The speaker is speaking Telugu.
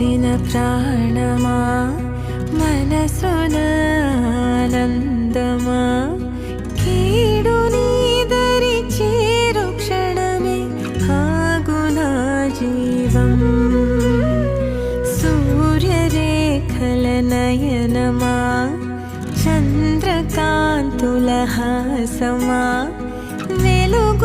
పోసిన ప్రాణమా మనసున ఆనందమా కీడు నీదరి చేరు క్షణమే ఆగునా జీవం సూర్యరేఖల నయనమా చంద్రకాంతుల హాసమా వెలుగు